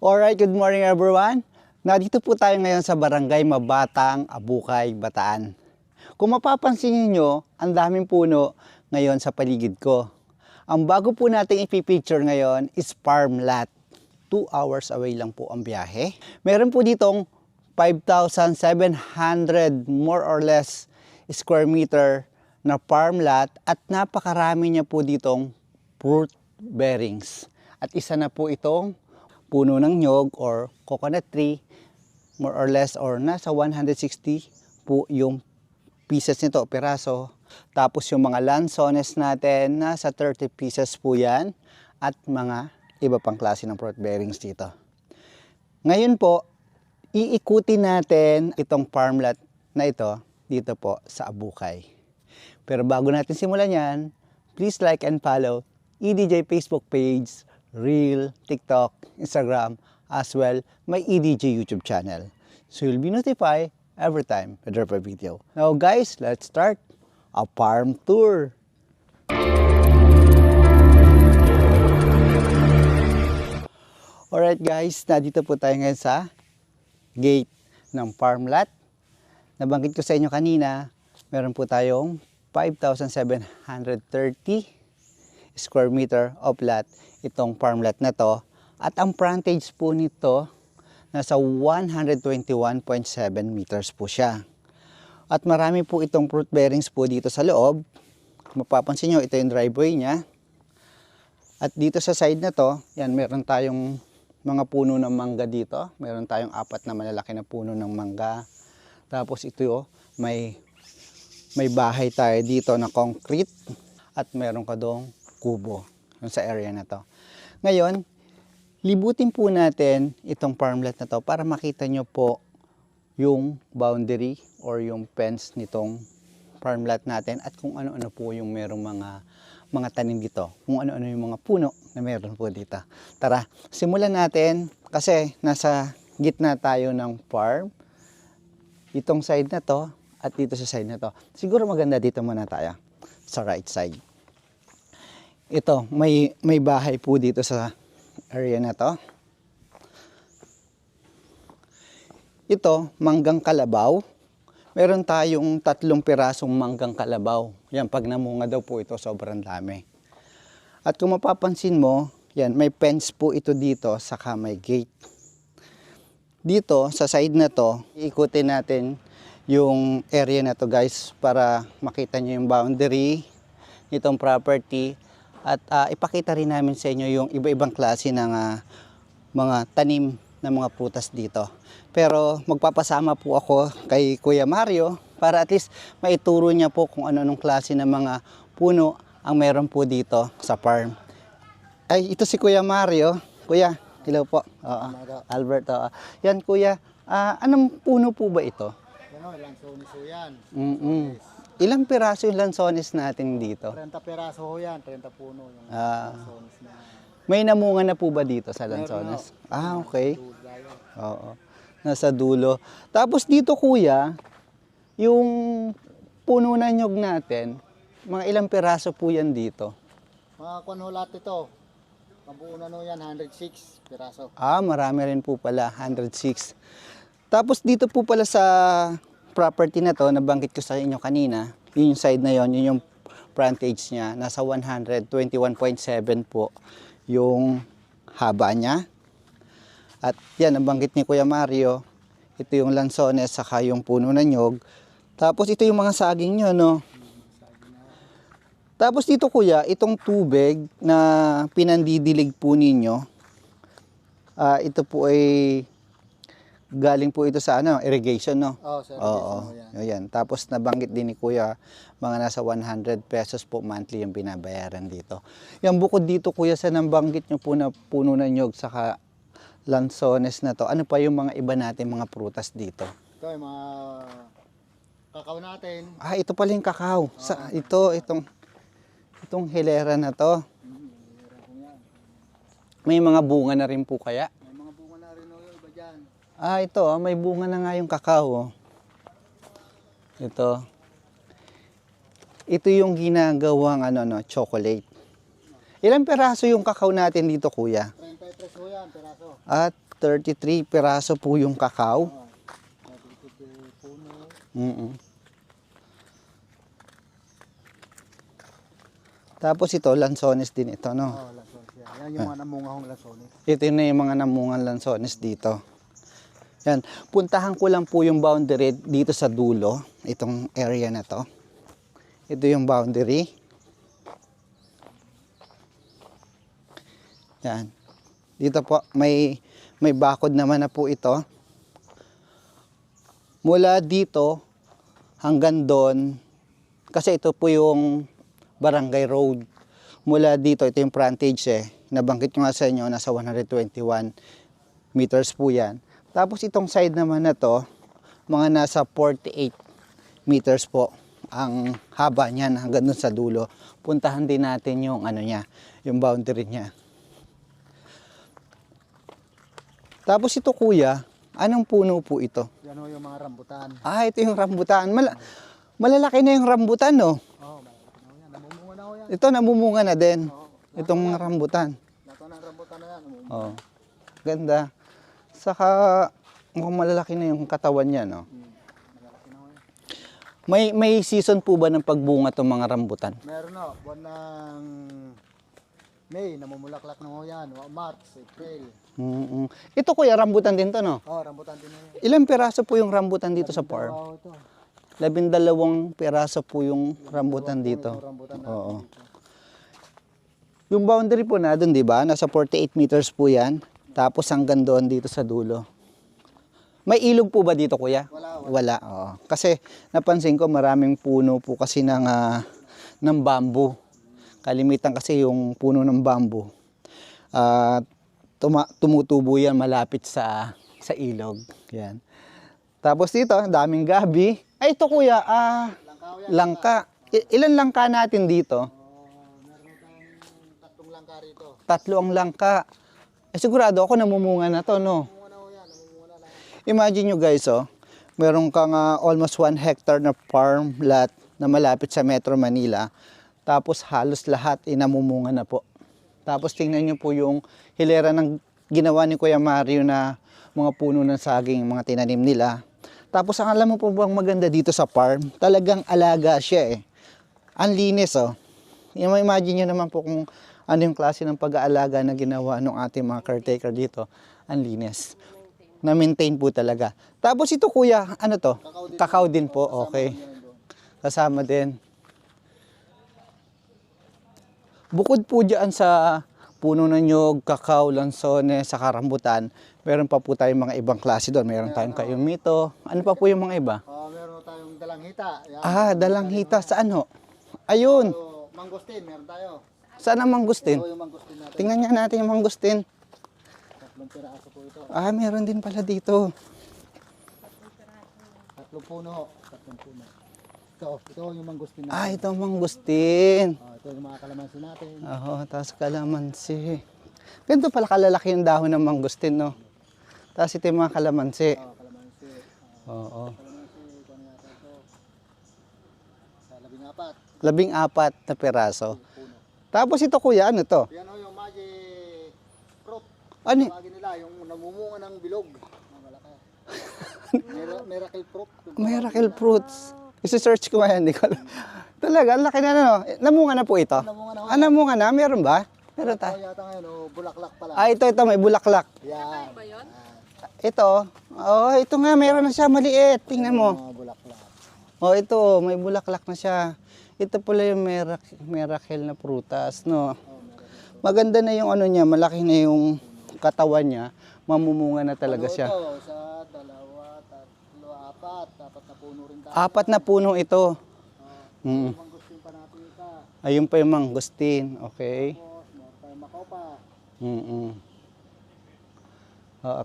Alright, good morning everyone. Nandito po tayo ngayon sa Barangay Mabatang, Abukay, Bataan. Kung mapapansin niyo, ang daming puno ngayon sa paligid ko. Ang bago po nating ipipicture ngayon is farm lot. 2 hours away lang po ang biyahe. Meron po ditong 5,700 more or less square meter na farm lot at napakarami niya po ditong fruit bearings. At isa na po itong puno ng nyog or coconut tree, more or less or nasa 160 po yung pieces nito, piraso. Tapos yung mga lanzones natin, nasa 30 pieces po yan at mga iba pang klase ng fruit bearings dito. Ngayon po, iikutin natin itong farm lot na ito dito po sa Abukay. Pero bago natin simulan yan, please like and follow EDJ Facebook page, Reel, TikTok, Instagram, as well my EDJ YouTube channel. So you'll be notified every time I drop a video. Now guys, let's start a farm tour. Alright guys, nandito po tayo ngayon sa gate ng farm lot. Nabanggit ko sa inyo kanina, meron po tayong 5,730 square meter of lot itong farm lot na to. At ang frontage po nito, nasa 121.7 meters po siya. At marami po itong fruit bearings po dito sa loob. Kung mapapansin nyo, ito yung driveway niya. At dito sa side na to, yan, meron tayong mga puno ng mangga dito. Meron tayong 4 na malalaki na puno ng mangga. Tapos ito yung may bahay tayo dito na concrete. At meron ka dong kubo sa area na to. Ngayon, libutin po natin itong farm lot na to para makita nyo po yung boundary or yung fence nitong farm lot natin at kung ano-ano po yung merong mga tanim dito. Kung ano-ano yung mga puno na meron po dito. Tara, simulan natin kasi nasa gitna tayo ng farm. Itong side na to at dito sa side na to. Siguro maganda dito muna tayo sa right side. Ito, may bahay po dito sa area na to. Ito, manggang kalabaw. Meron tayong 3 pirasong manggang kalabaw. Yan, pag namunga daw po ito, sobrang dami. At kung mapapansin mo, yan, may fence po ito dito, saka may gate. Dito, sa side na to, iikutin natin yung area na to guys, para makita nyo yung boundary nitong property. At ipakita rin namin sa inyo yung iba-ibang klase ng mga tanim na mga prutas dito. Pero magpapasama po ako kay Kuya Mario para at least maituro niya po kung ano-anong klase ng mga puno ang meron po dito sa farm. Ay, ito si Kuya Mario. Kuya, hello po. Albert. Yan Kuya, anong puno po ba ito? Lansones ho yan. Ilang piraso yung lansones natin dito? 30 piraso ho yan, 30 puno yung lansones na. May namunga na po ba dito sa lansones? Okay. Oo. Nasa dulo. Tapos dito Kuya, yung puno na nyog natin, mga ilang piraso po yan dito? Mga kuno lahat ito. Mabuo na no yan, 106 piraso. Marami rin po pala, 106. Tapos dito po pala sa property na to, nabanggit ko sa inyo kanina, yung side na yon, yun yung frontage niya, nasa 121.7 po yung haba niya. At yan, nabanggit ni Kuya Mario, ito yung lansones, saka yung puno ng nyog. Tapos ito yung mga saging nyo, no? Tapos dito Kuya, itong tubig na pinandidilig po ninyo, ito po ay galing po ito sa irrigation, no? Sa irrigation yan. Yan. Tapos nabanggit din ni Kuya, mga nasa 100 pesos po monthly yung binabayaran dito. Yung bukod dito Kuya, sa nabanggit nyo po na puno ng nyog saka lansones na to, ano pa yung mga iba natin mga prutas dito? Ito yung mga kakao natin. Ito pala yung kakao. Itong hilera na to. May mga bunga na rin po kaya? May mga bunga na rin yung iba dyan. Ito, may bunga na nga yung kakao. Ito. Ito yung ginagawang chocolate. Ilang peraso yung kakao natin dito, Kuya? 33 33 ho yan, piraso. At 33 piraso po yung kakao. Oo. 33 puno. Mm. Tapos ito, lansones din ito, no? Oo, lansones yan. Yan yung mga namungahong lansones. Ito na yung mga namungan lansones dito. Yan. Puntahan ko lang po yung boundary dito sa dulo. Itong area na to. Ito yung boundary. Yan. Dito po, may bakod naman na po ito. Mula dito hanggang doon, kasi ito po yung barangay road. Mula dito, ito yung frontage Nabanggit ko nga sa inyo, nasa 121 meters po yan. Tapos itong side naman na to, mga nasa 48 meters po ang haba niyan hanggang doon sa dulo. Puntahan din natin yung ano niya, yung boundary niya. Tapos ito kuya, anong puno po ito? Yan ho yung mga rambutan. Ah, ito yung rambutan. Malalaki na yung rambutan, no? Oo, malaki na ho yan. Namumunga na ho yan. Ito namumunga na din. Oo. Itong mga rambutan. Lato ng rambutan na yan. Namumunga. Oh. Ganda. Saka mukhang malalaki na yung katawan niya, no? Malaki na ho yan. May season po ba ng pagbunga tong mga rambutan? Meron ho, buwan ng May, namumulaklak na ho yan. March, April. Mm-mm. Ito kuya, rambutan din to, no? Oo, rambutan din ho yan. Ilang piraso po yung rambutan dito sa farm? Oo, ito. 12 piraso po yung rambutan dito. Ito, rambutan na Oo. dito. Yung boundary po na doon, di ba? Nasa 48 meters po yan. Tapos hanggang doon dito sa dulo. May ilog po ba dito, kuya? Wala, oo. Kasi napansin ko maraming puno po kasi ng bamboo. Kalimitan kasi yung puno ng bamboo. Tumutubo yan malapit sa ilog. Yan. Tapos dito, daming gabi. Ay, ito kuya, Langka ho yan. langka. Ilan langka natin dito? Meron tayong 3 langka rito. 3 ang langka. Sigurado ako namumunga na to, no? Namumuna ho yan, namumuna na yan. Imagine nyo guys, meron kang almost 1 hectare na farm lot na malapit sa Metro Manila. Tapos halos lahat namumunga na po. Tapos tingnan nyo po yung hilera ng ginawa ni Kuya Mario na mga puno ng saging, mga tinanim nila. Tapos ang alam mo po bang maganda dito sa farm? Talagang alaga siya Ang linis Imagine nyo naman po kung ano yung klase ng pag-aalaga na ginawa ng ating mga caretaker dito. Ang linis. Na-maintain po talaga. Tapos ito kuya, ano to? Kakao din po, okay. Kasama din. Bukod po dyan sa puno ng nyog, kakao, lansones, sa rambutan, meron pa po tayong mga ibang klase doon. Meron tayong kayumito. Ano pa po yung mga iba? Meron tayong dalanghita. Yan. Dalanghita. Saan ho? Ayun. So, mangosteen, meron tayo. Saan ang mangustin? Ito yung mangosteen natin. Tingnan nga natin yung mangustin. 3 piraso po ito. Meron din pala dito. 3 puno. 3 puno. Ito yung mangosteen natin. Ito ang mangustin. Ito yung mga kalamansi natin. Tapos kalamansi. Ganito pala kalalaki yung dahon ng mangustin, no? Tapos ito yung mga kalamansi. Kalamansi. Oo. Kalamansi, ito na yata ito. Sa 14. 14 na peraso. Puno. Tapos ito kuya, ano to? Yan o yung magic fruit. Ano? Tawagin nila, yung namumunga ng bilog. Ang malaki. Miracle fruit. Miracle fruits. Isi-search ko ngayon, hindi ko alam. Talaga, ang laki na no. Namunga na po ito? Namunga na. Namunga na? Meron ba? Meron Ito tayo. yata ngayon, bulaklak pala. Ito, may bulaklak. Yan. Ito. Ito nga, meron na siya maliit. Tingnan mo. Mga bulaklak. Ito, may bulaklak na siya. Ito pala yung miracle na prutas, no? Maganda na yung ano niya, malaki na yung katawan niya. Mamumunga na talaga siya. Ito, sa 2, 3, 4. 4 na puno rin tayo. 4 na puno ito. Yung mangosteen pa natin ito. Ayun pa yung mangustin. Okay. Tapos, meron tayong makopa.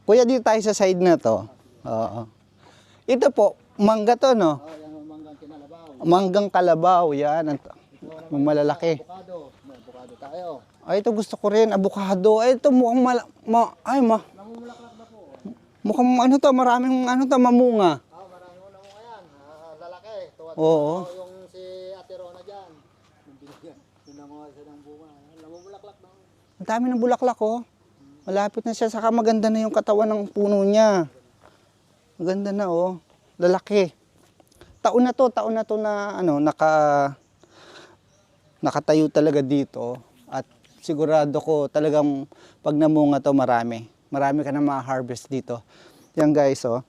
Kuya, dito tayo sa side na to. Oo. Ito po, mangga to, no? Yan ang manggang kinalabaw. Manggang kalabaw, yan. Yung malalaki. Avocado. May avocado tayo. Ito gusto ko rin, avocado. Ito mukhang Namumulaklak na po. mukhang maraming mamunga. Marami mo na mo yan. Lalaki. Tuwa Oo. yung si Ate Rona dyan. Yung binigyan. Pinanguha siya ng bunga. Namumulaklak na. Ang dami ng bulaklak, oh. Malapit na siya. Saka maganda na yung katawan ng puno niya. Maganda na oh. Lalaki. Taon na to na ano, nakatayo talaga dito. At sigurado ko talagang pag namunga to marami. Marami ka na ma-harvest dito. Yan guys oh.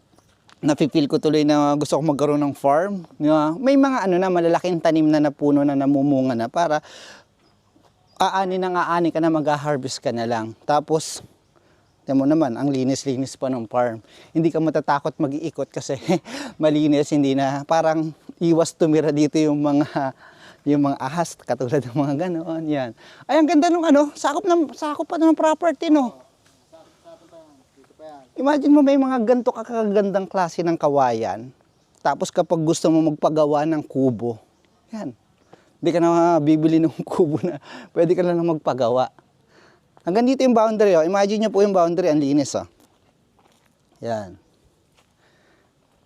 Napipil ko tuloy na gusto ko magkaroon ng farm. May mga ano na malalaking tanim na puno na namumunga na para aani ka na mag-harvest ka na lang. Tapos mo naman, ang linis-linis pa ng farm. Hindi ka matatakot mag-iikot kasi malinis, hindi na parang iwas tumira dito yung mga ahas katulad ng mga ganoon. Yan. Ay, ang ganda ng ano, sakop pa ng property, no. Imagine mo may mga ganito kakagandang klase ng kawayan. Tapos kapag gusto mo magpagawa ng kubo, yan. Hindi ka na bibili ng kubo na pwede ka lang magpagawa. Hanggang dito yung boundary, oh. Imagine nyo po yung boundary, ang linis, oh. Yan.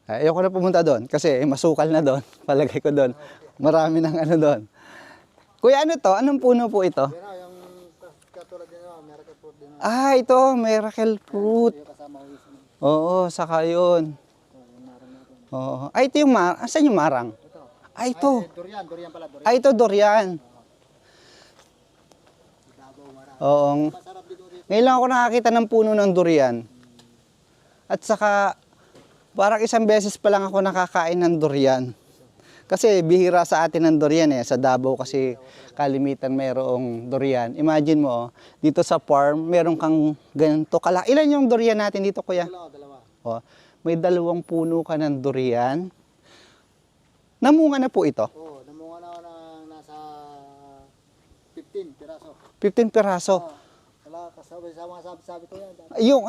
Ayoko na pumunta doon kasi masukal na doon. Palagay ko doon. Marami ng ano doon. Kuya, ano to? Anong puno po ito? Yung katulad din, miracle fruit din. Ah, ito, miracle fruit. Oo, saka yun. Oo. Ay, ito yung marang. Saan yung marang? Ah, ito. Durian pala, durian. Ah, ito, durian. Oo. Ngayon lang ako nakakita ng puno ng durian. At saka, parang isang beses pa lang ako nakakain ng durian. Kasi bihira sa atin ng durian eh. Sa Davao kasi kalimitan mayroong durian. Imagine mo, dito sa farm, meron kang ganito kalaki. Ilan yung durian natin dito, kuya? Dalawa. Oh, may 2 puno ka ng durian. Namunga na po ito? Oo, namunga na nasa 15 piraso. 15 piraso. Wala, kasabay sa mga sabi ko yan.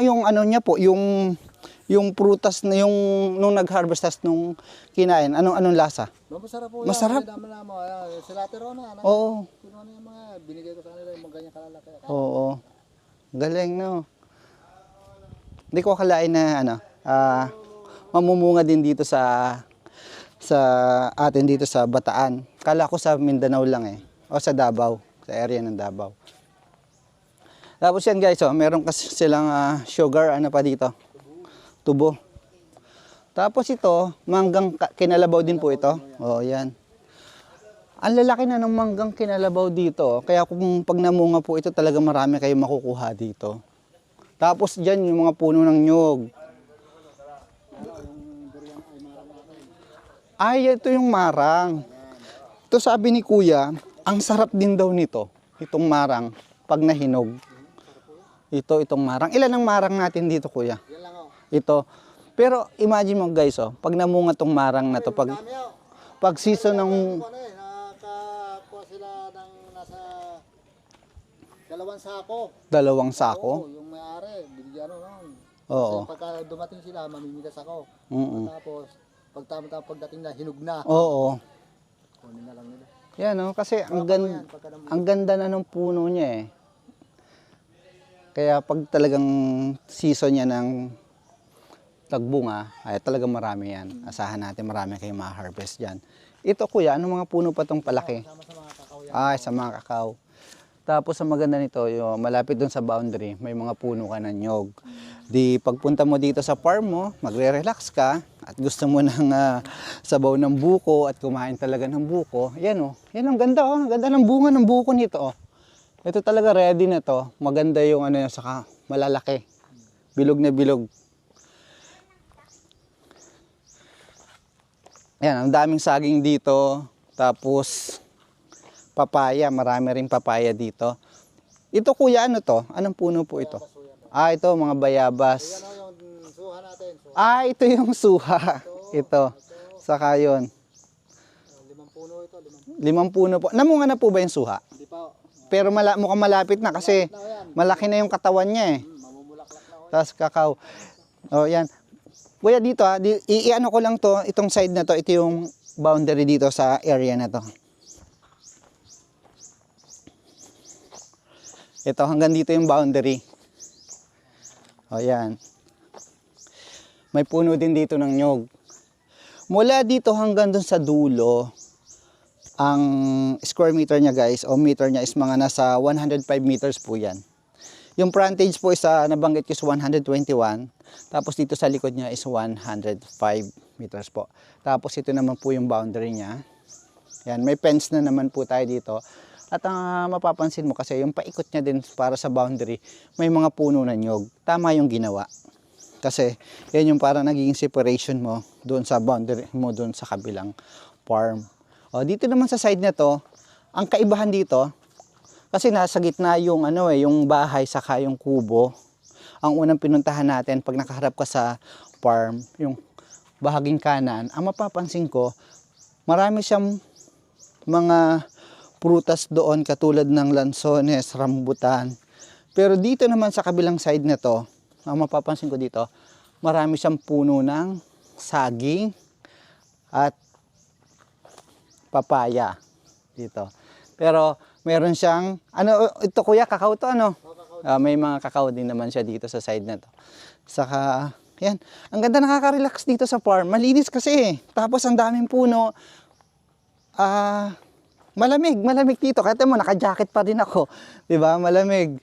Yung ano niya po, yung prutas na yung nung nag-harvest nung kinain, anong lasa? Masarap po Masarap? yan. Masarap? Sila Terona. Oo. Kinuha na yung mga, binigay ko sa kanila yung mga ganyan kalalaki. Oo. Galing, no? Hindi ko akalain na ano, mamumunga din dito sa atin dito sa Bataan. Kala ko sa Mindanao lang eh. O sa Davao, sa area ng Davao. Tapos yan guys, oh, meron kasi silang sugar, ano pa dito? Tubo. Tapos ito, manggang kinalabaw din po ito. Oh, yan. Ang lalaki na ng manggang kinalabaw dito. Kaya kung pag namunga po ito, talaga marami kayong makukuha dito. Tapos dyan yung mga puno ng nyog. Ay, ito yung marang. Ito sabi ni kuya, ang sarap din daw nito. Itong marang, pag nahinog. Itong marang. Ilan ang marang natin dito, kuya? Yan lang oh. Ito. Pero imagine mo guys, oh, pag namunga tong marang na to, pag season ng... Nakakuha sila ng nasa 2 sako. 2 sako? Oo, yung may-ari, binigyan nun. Oo. Kasi pagka dumating sila, mamimigas ako. Tapos, pag tama-tama pagdating na, hinog na. Oo. Kunin na lang nila. Yan, oh, kasi ang ganda na ng puno niya eh. Kaya pag talagang season niya ng tagbunga, ay talagang marami yan. Asahan natin marami kayong ma-harvest dyan. Ito kuya, anong mga puno pa itong palaki? Sama sa mga kakao yan. Ay, sa mga kakao. Tapos ang maganda nito, yung malapit dun sa boundary, may mga puno ka ng nyog. Di pagpunta mo dito sa farm mo, magre-relax ka at gusto mo ng sabaw ng buko at kumain talaga ng buko. Yan oh. Yan ang ganda oh. Ang ganda ng bunga ng buko nito oh. Ito talaga ready na to. Maganda yung ano saka malalaki. Bilog na bilog. Yan, ang daming saging dito. Tapos papaya, marami rin papaya dito. Ito kuya, ano to? Anong puno po ito? Ah, ito mga bayabas. Yan oh, yung suha natin. Ah, ito yung suha. Ito. Saka yun. 5 puno ito. 5 puno po. Namunga na po ba yung suha? Hindi pa. Pero mukhang malapit na kasi malaki na yung katawan niya eh. Mamumulaklak na oh. Tapos kakao. Oh, yan. Kuya dito i-ano ko lang to, itong side na to, ito yung boundary dito sa area na to. Ito, hanggang dito yung boundary. O, yan. May puno din dito ng nyog. Mula dito hanggang dun sa dulo, ang square meter niya guys, o meter niya is mga nasa 105 meters po yan. Yung frontage po is nabanggit ko is 121. Tapos dito sa likod niya is 105 meters po. Tapos ito naman po yung boundary niya. Yan, may fence na naman po tayo dito. At mapapansin mo kasi yung paikot niya din para sa boundary, may mga puno na nyog. Tama yung ginawa. Kasi yan yung para naging separation mo doon sa boundary mo doon sa kabilang farm. O dito naman sa side na to, ang kaibahan dito, kasi nasa gitna yung yung bahay saka yung kubo. Ang unang pinuntahan natin pag nakaharap ka sa farm, yung bahaging kanan, ang mapapansin ko, marami siyang mga prutas doon katulad ng lansones, rambutan. Pero dito naman sa kabilang side na to, ang mapapansin ko dito, marami siyang puno ng saging at papaya dito. Pero meron siyang, ito kuya, kakao to may mga kakao din naman siya dito sa side na to. Saka, yan, ang ganda, nakaka-relax dito sa farm. Malinis kasi, tapos ang daming puno. Malamig dito. Kahit mo, naka-jacket pa rin ako. Diba? Malamig.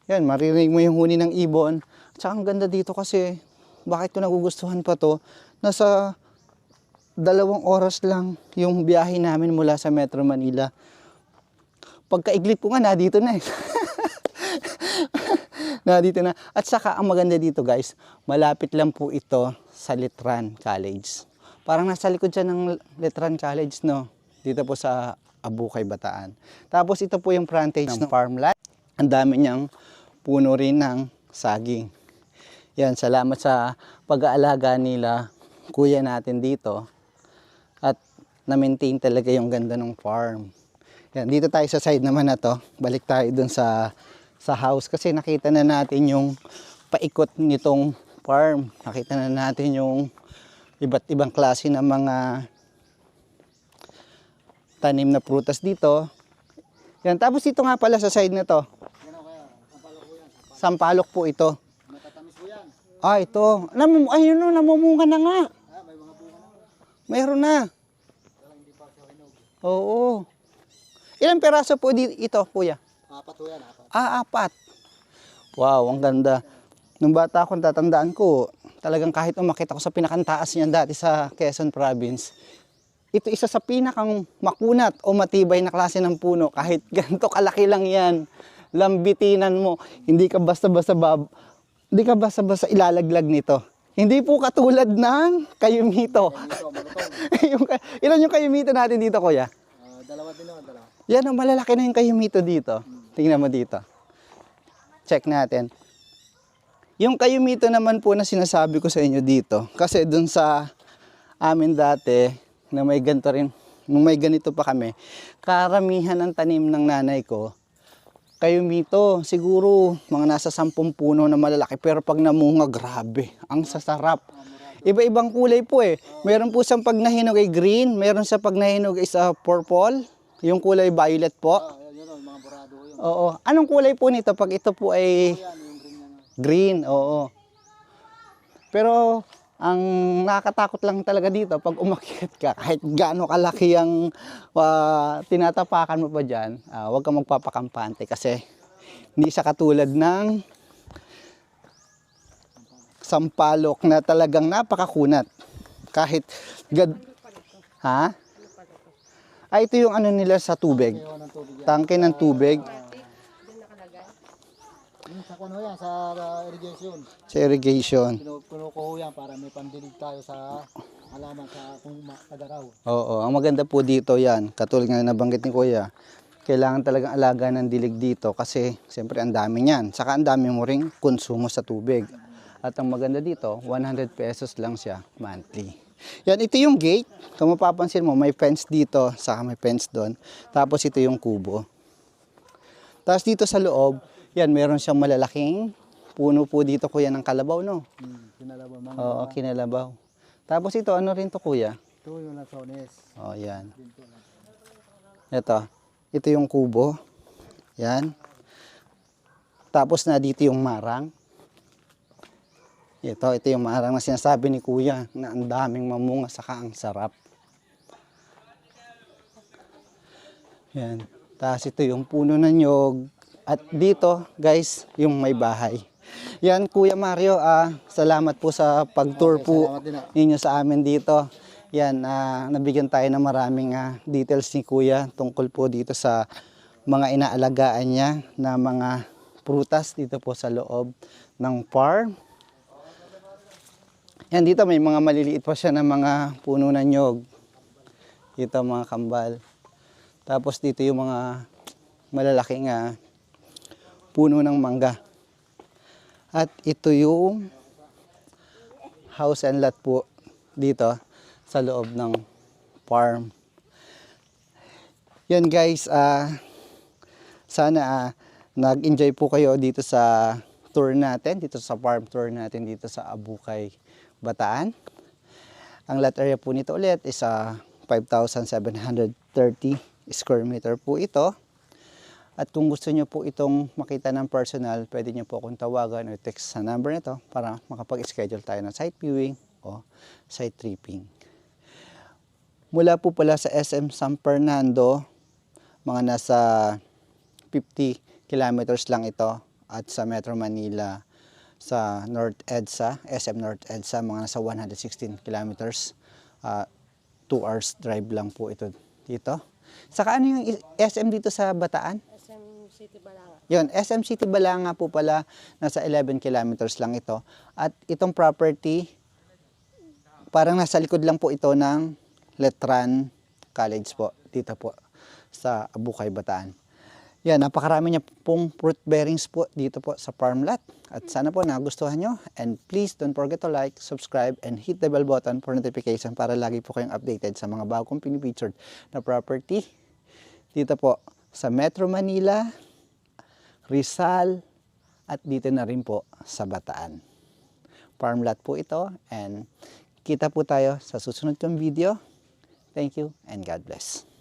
Yan, maririnig mo yung huni ng ibon. At saka ang ganda dito kasi, bakit ko nagugustuhan pa to? Nasa 2 oras lang yung biyahe namin mula sa Metro Manila. Pagkaiglip ko nga, nadito na eh. Nadito na. At saka, ang maganda dito guys, malapit lang po ito sa Letran College. Parang nasa likod siya ng Letran College, no? Dito po sa Abukay, Bataan. Tapos ito po yung frontage ng farm lot. Ang dami niyang puno rin ng saging. Yan, salamat sa pag-aalaga nila, kuya natin dito. At na-maintain talaga yung ganda ng farm. Yan, dito tayo sa side naman na to. Balik tayo dun sa house kasi nakita na natin yung paikot nitong farm. Nakita na natin yung iba't ibang klase ng mga tanim na prutas dito. Yan, tapos ito nga pala sa side na to. Sampalok po ito. Matatamis po yan. Ito. Ayun o, namumunga na nga. May mga bunga na. Mayroon na. Hindi pa siya hinog. Oo. Ilang peraso po ito, kuya? 4 po yan, 4. Wow, ang ganda. Nung bata ako, tatandaan ko, talagang kahit umakit ako sa pinakantaas niyan dati sa Quezon Province, ito isa sa pinakang makunat o matibay na klase ng puno. Kahit ganito kalaki lang yan, lambitinan mo, hindi ka basta-basta ilalaglag nito. Hindi po katulad ng kayumito. Ilan yung kayumito natin dito, kuya? 2 din naman, 2. Yan, malalaki na yung kayumito dito. Tingnan mo dito. Check natin. Yung kayumito naman po na sinasabi ko sa inyo dito, kasi dun sa amin dati, na may ganito rin, nung may ganito pa kami, karamihan ng tanim ng nanay ko, kayumito, siguro mga nasa 10 puno na malalaki, pero pag namunga, grabe, ang sasarap. Iba-ibang kulay po eh. Meron po siyang pag nahinog ay green, meron sa pag nahinog is purple, yung kulay violet po. Yun o, mga borado yun. Oo. Anong kulay po nito pag ito po ay Yan, yung green na. green? Oo. Pero ang nakakatakot lang talaga dito pag umakyat ka, kahit gaano kalaki ang tinatapakan mo pa dyan, huwag kang magpapakampante kasi hindi siya katulad ng sampalok na talagang napakakunat. Kahit ha? Ito yung ano nila sa tubig. Kaya ng tubig yan. Tangke ng tubig Yung sa kuno yan, sa irrigation. sa irrigation. Puno ko yan para may pandilig tayo sa halaman sa kung tagaraw. Oo, ang maganda po dito yan, katulad nga nabanggit ni Kuya, kailangan talagang alaga ng dilig dito kasi siyempre ang dami niyan. Saka ang dami mo ring konsumo sa tubig. At ang maganda dito, 100 pesos lang siya monthly. Yan, ito yung gate. Kung mapapansin mo, may fence dito, saka may fence doon. Tapos ito yung kubo. Tapos dito sa loob, yan, meron siyang malalaking puno po dito, kuya, ng kalabaw, no? Kinalabaw mga. Oo, kinalabaw. Tapos ito, ano rin to, kuya? Ito yung lansones. Oh, yan. Ito yung kubo. Yan. Tapos na dito yung marang. Ito yung marang na sinasabi ni kuya na ang daming mamunga saka ang sarap. Yan. Tapos ito yung puno ng nyog. At dito, guys, yung may bahay. Yan, Kuya Mario, salamat po sa pag-tour Okay, po salamat din, ninyo sa amin dito. Yan, nabigyan tayo ng maraming details ni Kuya tungkol po dito sa mga inaalagaan niya na mga prutas dito po sa loob ng farm. Yan, dito may mga maliliit pa siya na mga puno ng nyog. Dito mga kambal. Tapos dito yung mga malalaking puno ng mangga. At ito yung house and lot po dito sa loob ng farm. Yan guys, sana nag-enjoy po kayo dito sa tour natin, dito sa farm tour natin dito sa Abukay, Bataan. Ang lot area po nito ulit is 5,730 square meter po ito. At kung gusto nyo po itong makita ng personal, pwede nyo po akong tawagan o text sa number nito para makapag-schedule tayo ng site viewing o site tripping. Mula po pala sa SM San Fernando, mga nasa 50 kilometers lang ito. At sa Metro Manila, sa North EDSA, SM North EDSA, mga nasa 116 kilometers. 2 hours drive lang po ito dito. Saka ano yung SM dito sa Bataan? SM City Balanga. Yun, SM City Balanga po pala, nasa 11 kilometers lang ito. At itong property, parang nasa likod lang po ito ng Letran College po, dito po sa Abukay, Bataan. Yan, napakarami niya pong fruit bearings po dito po sa farm lot. At sana po nagustuhan nyo. And please don't forget to like, subscribe, and hit the bell button for notification para lagi po kayong updated sa mga bagong pinipictured na property dito po sa Metro Manila, Rizal, at dito na rin po sa Bataan. Farm lot po ito, and kita po tayo sa susunod kong video. Thank you and God bless.